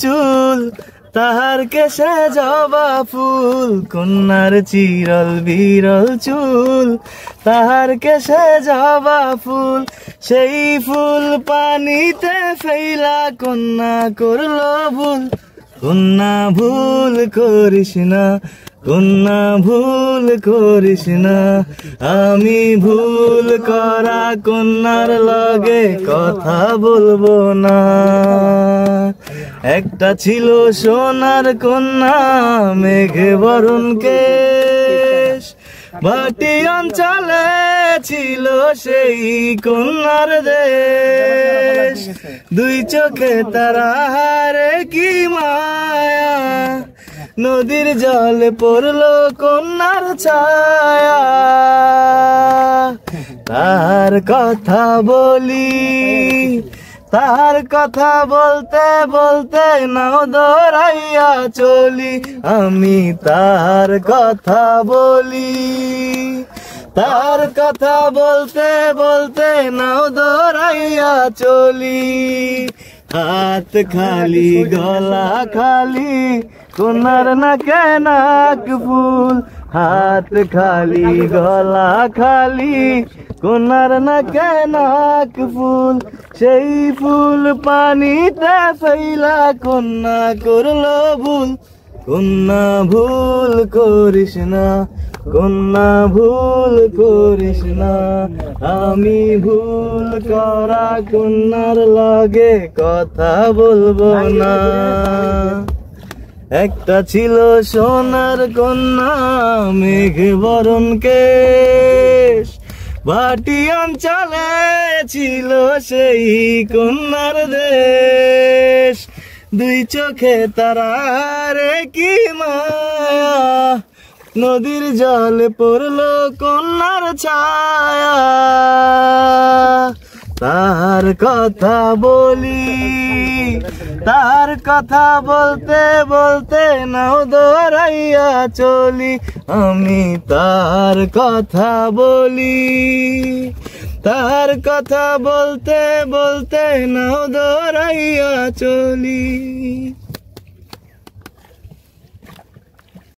চুল তাহার কেশে জবা ফুল, কন্যার চিরল বিরল চুল তাহার কেশে জবা ফুল। সেই ফুল পানিতে ফেলা কন্যা করলো ভুল। কন্যা ভুল করিস না, কন্যা ভুল করিস না। আমি ভুল করা কন্যার লগে কথা বলবো না। একটা ছিল সোনার কন্যা মেঘে বরণ কেশ, ভাটি অঞ্চলে ছিল সেই কন্যার দেশ। দুই চোখে তারা হারে কি মায়া, নদীর জলে পড়লো কন্যার ছায়া। তার কথা বলি, তার কথা বলতে বলতে নাও দৌড়াইয়া চলি। আমি তার কথা বলি, তার কথা বলতে বলতে নাও দৌড়াইয়া চলি। হাত খালি গলা খালি কন্যার নাকে নাক ফুল। হাত খালি গলা খালি কন্যার নাকে নাক ফুল। সেই ফুল পানিতে ফেলা কন্যা করলো ভুল। কন্যা ভুল করিস না, কন্যা ভুল করিস না। আমি ভুল করা কন্যার লগে কথা বলবো না। একটা ছিল সোনার কন্যা মেঘে বরণ কেশ, ভাটি অঞ্চলে ছিল সেই কন্যার দেশ। দুই চোখে তারা রে কি মায়া, নদীর জলে পড়লো কন্যার ছায়া। তার কথা বলি, তার কথা বলতে বলতে নাও দৌড়াইয়া চলি। আমি তার কথা বলি, তার কথা বলতে বলতে নাও দৌড়াইয়া চলি।